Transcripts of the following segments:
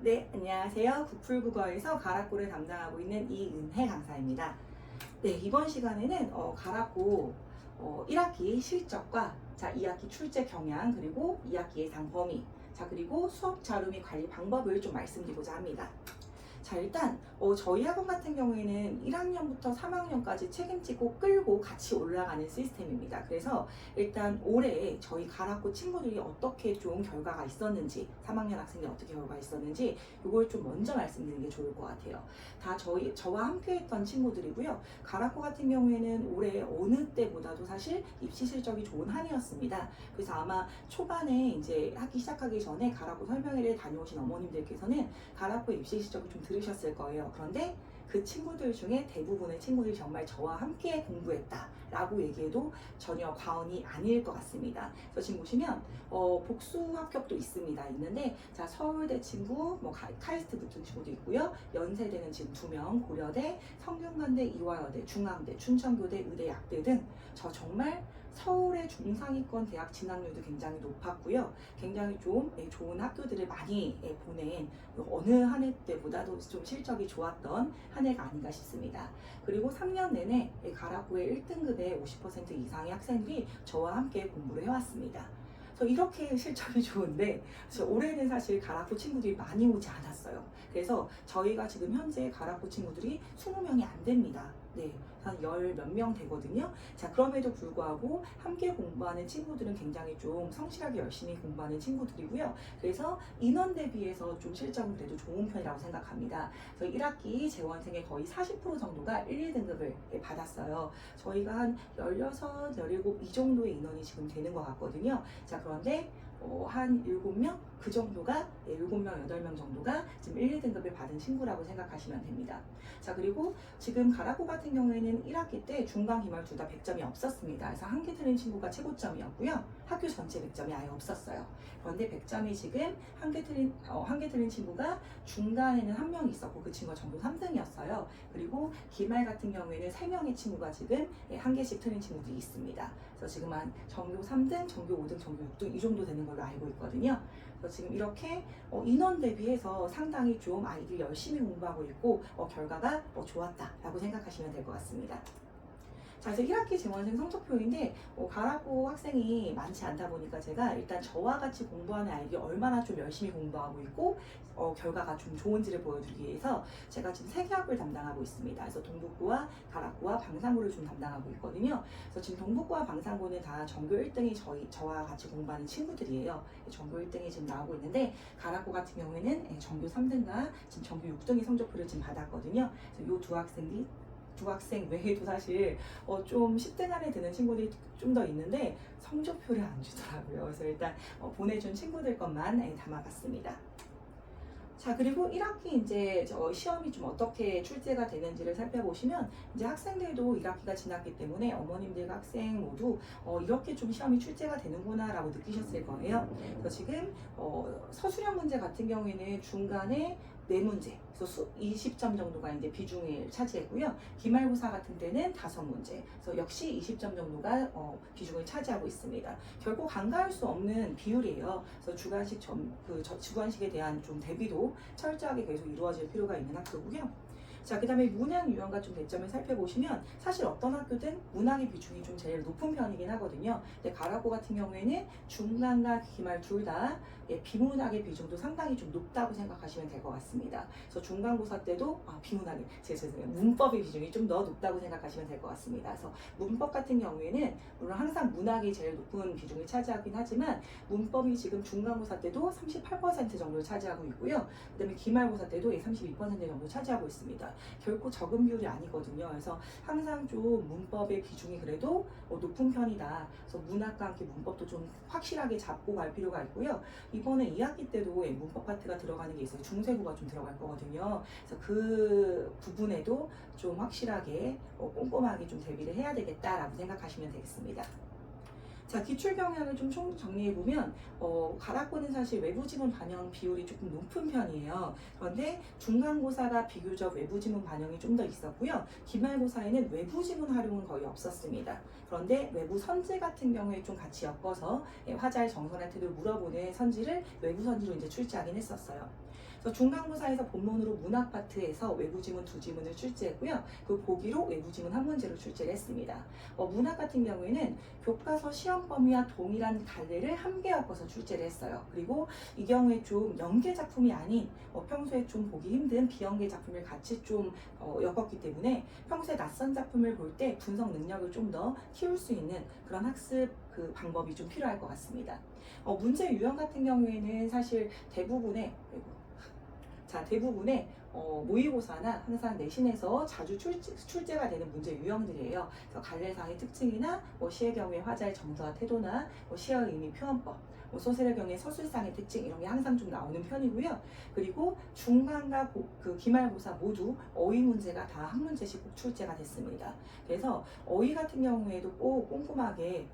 네, 안녕하세요. 구풀국어에서 가락고를 담당하고 있는 이은혜 강사입니다. 네, 이번 시간에는 가락고 1학기 실적과 2학기 출제 경향 그리고 2학기 예상 범위 그리고 수업 자료 및 관리 방법을 좀 말씀드리고자 합니다. 일단 저희 학원 같은 경우에는 1학년부터 3학년까지 책임지고 끌고 같이 올라가는 시스템입니다. 그래서 일단 올해 저희 가락고 친구들이 어떻게 좀 결과가 있었는지, 3학년 학생들이 어떻게 결과가 있었는지 이걸 좀 먼저 말씀드리는 게 좋을 것 같아요. 다 저와 함께 했던 친구들이고요. 가락고 같은 경우에는 올해 어느 때보다도 사실 입시 실적이 좋은 한이었습니다. 그래서 아마 초반에 이제 학기 시작하기 전에 가락고 설명회를 다녀오신 어머님들께서는 가락고 입시 실적을 좀 들으셨을 거예요. 그런데 그 친구들 중에 대부분의 친구들이 정말 저와 함께 공부했다 라고 얘기해도 전혀 과언이 아닐 것 같습니다. 그래서 지금 보시면 복수 합격도 있는데 서울대 친구, 카이스트 붙은 친구도 있고요. 연세대는 지금 2명, 고려대, 성균관대, 이화여대, 중앙대, 춘천교대, 의대, 약대 등 정말 서울의 중상위권 대학 진학률도 굉장히 높았고요. 굉장히 좀 좋은 학교들을 많이 보낸 어느 한 해 때보다도 좀 실적이 좋았던 한 해가 아닌가 싶습니다. 그리고 3년 내내 가락고의 1등급의 50% 이상의 학생들이 저와 함께 공부를 해왔습니다. 그래서 이렇게 실적이 좋은데 올해는 사실 가락고 친구들이 많이 오지 않았어요. 그래서 저희가 지금 현재 가락고 친구들이 20명이 안 됩니다. 네, 한 10몇 명 되거든요. 그럼에도 불구하고 함께 공부하는 친구들은 굉장히 좀 성실하게 열심히 공부하는 친구들이고요. 그래서 인원 대비해서 좀 실적은 그래도 좋은 편이라고 생각합니다. 그래서 1학기 재원생의 거의 40% 정도가 1, 2등급을 받았어요. 저희가 한 16, 17 이 정도의 인원이 지금 되는 것 같거든요. 그런데 한 7명? 그 정도가 7명, 8명 정도가 지금 1, 2등급을 받은 친구라고 생각하시면 됩니다. 그리고 지금 가락고 같은 경우에는 1학기 때 중간, 기말 둘 다 100점이 없었습니다. 그래서 한개 틀린 친구가 최고점이었고요. 학교 전체 100점이 아예 없었어요. 그런데 100점이 지금 한개 틀린 친구가 중간에는 한 명이 있었고 그 친구가 전교 3등이었어요. 그리고 기말 같은 경우에는 3명의 친구가 지금 한 개씩 틀린 친구들이 있습니다. 그래서 지금 한 전교 3등, 전교 5등, 전교 6등 이 정도 되는 걸로 알고 있거든요. 그래서 지금 이렇게 인원 대비해서 상당히 좀 아이들이 열심히 공부하고 있고 결과가 좋았다라고 생각하시면 될 것 같습니다. 그래서 1학기 재원생 성적표인데 가락고 학생이 많지 않다 보니까 제가 일단 저와 같이 공부하는 아이들이 얼마나 좀 열심히 공부하고 있고 결과가 좀 좋은지를 보여드리기 위해서 제가 지금 3개 학을 담당하고 있습니다. 그래서 동북고와 가락고와 방상고를 좀 담당하고 있거든요. 그래서 지금 동북고와 방상고는 다 전교 1등이 저와 같이 공부하는 친구들이에요. 전교 1등이 지금 나오고 있는데 가락고 같은 경우에는 전교 3등과 지금 전교 6등의 성적표를 지금 받았거든요. 그래서 이 두 학생 외에도 사실 좀 10등 안에 드는 친구들이 좀 더 있는데 성적표를 안 주더라고요. 그래서 일단 보내준 친구들 것만 담아봤습니다. 그리고 1학기 이제 시험이 좀 어떻게 출제가 되는지를 살펴보시면 이제 학생들도 1학기가 지났기 때문에 어머님들과 학생 모두 이렇게 좀 시험이 출제가 되는구나 라고 느끼셨을 거예요. 그래서 지금 서술형 문제 같은 경우에는 중간에 4문제, 그래서 20점 정도가 이제 비중을 차지했고요. 기말고사 같은 데는 5문제, 그래서 역시 20점 정도가 비중을 차지하고 있습니다. 결국 간과할 수 없는 비율이에요. 그래서 주관식에 대한 좀 대비도 철저하게 계속 이루어질 필요가 있는 학교고요. 그 다음에 문학 유형과 좀 배점을 살펴보시면 사실 어떤 학교든 문학의 비중이 좀 제일 높은 편이긴 하거든요. 근데 가락고 같은 경우에는 중간과 기말 둘 다 비문학의 비중도 상당히 좀 높다고 생각하시면 될 것 같습니다. 그래서 중간고사 때도 죄송해요. 문법의 비중이 좀 더 높다고 생각하시면 될 것 같습니다. 그래서 문법 같은 경우에는 물론 항상 문학이 제일 높은 비중을 차지하긴 하지만 문법이 지금 중간고사 때도 38% 정도를 차지하고 있고요. 그 다음에 기말고사 때도 32% 정도 차지하고 있습니다. 결코 적은 비율이 아니거든요. 그래서 항상 좀 문법의 비중이 그래도 높은 편이다. 그래서 문학과 함께 문법도 좀 확실하게 잡고 갈 필요가 있고요. 이번에 2학기 때도 문법 파트가 들어가는 게 있어요. 중세구가 좀 들어갈 거거든요. 그래서 그 부분에도 좀 확실하게 꼼꼼하게 좀 대비를 해야 되겠다라고 생각하시면 되겠습니다. 기출 경향을 좀 총 정리해보면 가락고는 사실 외부 지문 반영 비율이 조금 높은 편이에요. 그런데 중간고사가 비교적 외부 지문 반영이 좀 더 있었고요. 기말고사에는 외부 지문 활용은 거의 없었습니다. 그런데 외부 선지 같은 경우에 좀 같이 엮어서 화자의 정선한 태도를 물어보는 선지를 외부 선지로 이제 출제하긴 했었어요. 그래서 중간고사에서 본문으로 문학 파트에서 외부 지문 2지문을 출제했고요. 그 보기로 외부 지문 1문제로 출제를 했습니다. 문학 같은 경우에는 교과서 시험 범위와 동일한 갈래를 함께 엮어서 출제를 했어요. 그리고 이 경우에 좀 연계 작품이 아닌 평소에 좀 보기 힘든 비연계 작품을 같이 좀 엮었기 때문에 평소에 낯선 작품을 볼 때 분석 능력을 좀 더 키울 수 있는 그런 학습 그 방법이 좀 필요할 것 같습니다. 문제 유형 같은 경우에는 사실 대부분의 모의고사나 항상 내신에서 자주 출제가 되는 문제 유형들이에요. 그래서 갈래상의 특징이나 시의 경우에 화자의 정서와 태도나 시의 의미 표현법, 소설의 경우에 서술상의 특징 이런 게 항상 좀 나오는 편이고요. 그리고 중간과 그 기말고사 모두 어휘 문제가 다 한 문제씩 꼭 출제가 됐습니다. 그래서 어휘 같은 경우에도 꼭 꼼꼼하게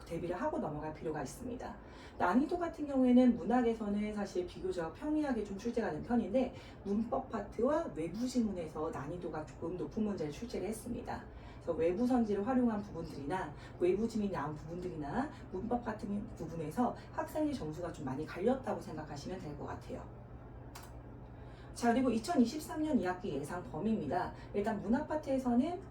대비를 하고 넘어갈 필요가 있습니다. 난이도 같은 경우에는 문학에서는 사실 비교적 평이하게 좀 출제가 된 편인데 문법 파트와 외부 지문에서 난이도가 조금 높은 문제를 출제를 했습니다. 그래서 외부 선지를 활용한 부분들이나 외부 지문이 나온 부분들이나 문법 같은 부분에서 학생의 점수가 좀 많이 갈렸다고 생각하시면 될 것 같아요. 자, 그리고 2023년 2학기 예상 범위입니다. 일단 문학 파트에서는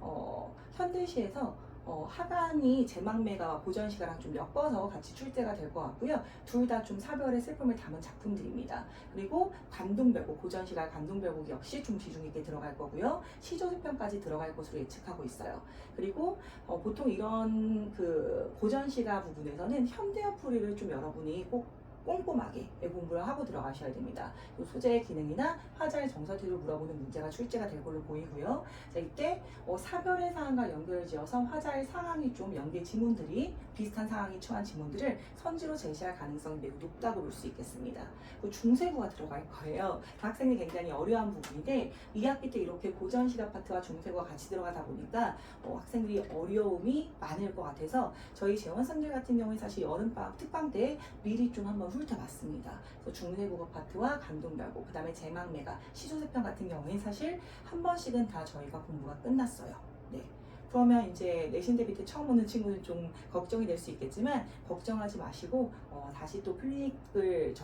현대시에서 하반이 제망매가와 고전시가랑 좀 엮어서 같이 출제가 될 것 같고요. 둘 다 좀 사별의 슬픔을 담은 작품들입니다. 그리고 관동별곡, 고전시가 관동별곡 역시 좀 비중 있게 들어갈 거고요. 시조세편까지 들어갈 것으로 예측하고 있어요. 그리고 보통 이런 그 고전시가 부분에서는 현대어풀이를 좀 여러분이 꼭 꼼꼼하게 공부를 하고 들어가셔야 됩니다. 소재의 기능이나 화자의 정서태를 물어보는 문제가 출제가 될 걸로 보이고요. 자, 이때 사별의 상황과 연결지어서 화자의 상황이 좀 연계 지문들이 비슷한 상황이 처한 지문들을 선지로 제시할 가능성이 매우 높다고 볼 수 있겠습니다. 중세구가 들어갈 거예요. 학생이 굉장히 어려운 부분인데 2학기 때 이렇게 고전 시각 파트와 중세구가 같이 들어가다 보니까 학생들이 어려움이 많을 것 같아서 저희 재원생들 같은 경우에 사실 여름방학 특강 때 미리 좀 한번 훑어봤습니다. 그래서 중세국어 파트와 감동별곡, 그 다음에 제망매가, 시조세편 같은 경우에는 사실 한 번씩은 다 저희가 공부가 끝났어요. 네. 그러면 이제 내신 대비 때 처음 오는 친구는 좀 걱정이 될 수 있겠지만 걱정하지 마시고 다시 또 클리닉을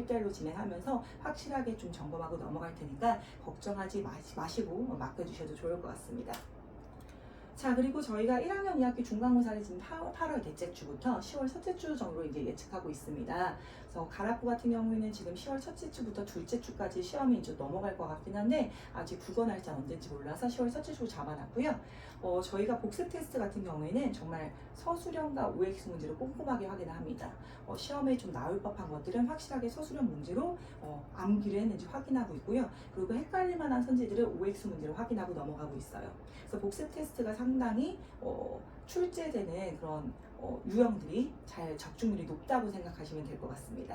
1대1로 진행하면서 확실하게 좀 점검하고 넘어갈 테니까 걱정하지 마시고 맡겨주셔도 좋을 것 같습니다. 자, 그리고 저희가 1학년 2학기 중간고사를 지금 8월 넷째 주부터 10월 첫째 주 정도로 이제 예측하고 있습니다. 그래서 가락부 같은 경우에는 지금 10월 첫째 주부터 둘째 주까지 시험이 이제 넘어갈 것 같긴 한데 아직 국어 날짜 언제인지 몰라서 10월 첫째 주 잡아놨고요. 저희가 복습 테스트 같은 경우에는 정말 서술형과 OX 문제를 꼼꼼하게 확인을 합니다. 시험에 좀 나올 법한 것들은 확실하게 서술형 문제로 암기를 했는지 확인하고 있고요. 그리고 헷갈릴 만한 선지들을 OX 문제로 확인하고 넘어가고 있어요. 그래서 복습 테스트가 상당히 출제되는 그런 유형들이 잘 적중률이 높다고 생각하시면 될 것 같습니다.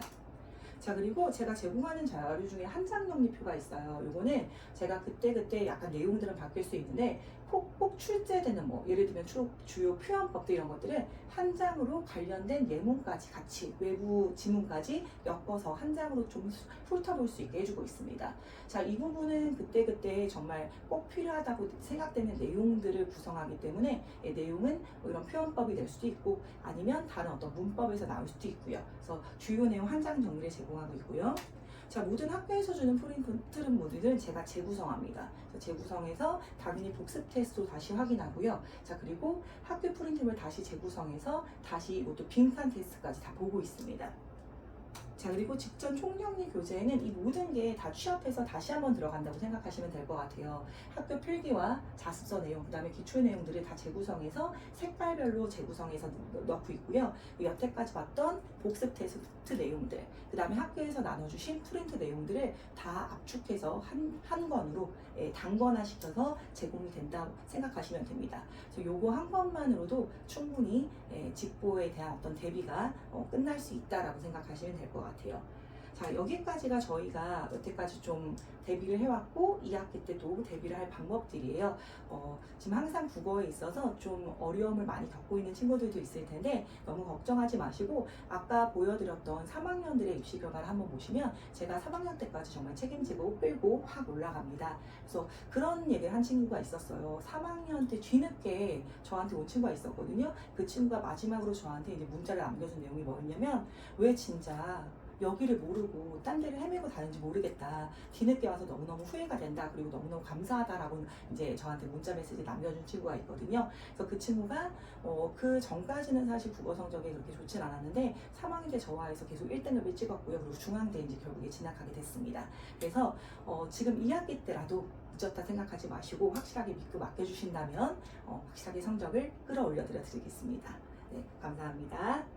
자, 그리고 제가 제공하는 자료 중에 한 장 정리표가 있어요. 요거는 제가 그때 약간 내용들은 바뀔 수 있는데 꼭 출제되는 예를 들면 주요 표현법들 이런 것들은 한 장으로 관련된 예문까지 같이 외부 지문까지 엮어서 한 장으로 좀 훑어볼 수 있게 해주고 있습니다. 자, 이 부분은 그때 정말 꼭 필요하다고 생각되는 내용들을 구성하기 때문에 내용은 이런 표현법이 될 수도 있고 아니면 다른 어떤 문법에서 나올 수도 있고요. 그래서 주요 내용 한 장 정리를 제공하고 있고요. 자, 모든 학교에서 주는 프린트 모듈은 제가 재구성합니다. 재구성해서 당연히 복습 테스트도 다시 확인하고요. 자, 그리고 학교 프린트를 다시 재구성해서 다시 이것도 빈칸 테스트까지 다 보고 있습니다. 자, 그리고 직전 총정리 교재에는 이 모든 게 다 취합해서 다시 한번 들어간다고 생각하시면 될 것 같아요. 학교 필기와 자습서 내용, 그 다음에 기출 내용들을 다 재구성해서 색깔별로 재구성해서 넣고 있고요. 여태까지 봤던 복습 테스트 내용들, 그 다음에 학교에서 나눠주신 프린트 내용들을 다 압축해서 한 권으로 단권화시켜서 제공이 된다고 생각하시면 됩니다. 그래서 요거 한 권만으로도 충분히 직보에 대한 어떤 대비가 끝날 수 있다라고 생각하시면 될 것 같아요. 자, 여기까지가 저희가 여태까지 좀 대비를 해왔고 2학기 때도 대비를 할 방법들이에요. 지금 항상 국어에 있어서 좀 어려움을 많이 겪고 있는 친구들도 있을 텐데 너무 걱정하지 마시고 아까 보여드렸던 3학년들의 입시 결과를 한번 보시면 제가 3학년 때까지 정말 책임지고 끌고 확 올라갑니다. 그래서 그런 얘기를 한 친구가 있었어요. 3학년 때 뒤늦게 저한테 온 친구가 있었거든요. 그 친구가 마지막으로 저한테 이제 문자를 남겨준 내용이 뭐였냐면 왜 진짜 여기를 모르고 딴 데를 헤매고 다니는지 모르겠다. 뒤늦게 와서 너무너무 후회가 된다. 그리고 너무너무 감사하다라고 이제 저한테 문자 메시지 남겨준 친구가 있거든요. 그래서 그 친구가 그 전까지는 사실 국어 성적이 그렇게 좋진 않았는데 3학년 저하에서 계속 1등급을 찍었고요. 그리고 중앙대 이제 결국에 진학하게 됐습니다. 그래서 지금 2학기 때라도 늦었다 생각하지 마시고 확실하게 믿고 맡겨주신다면 확실하게 성적을 끌어올려 드리겠습니다. 네, 감사합니다.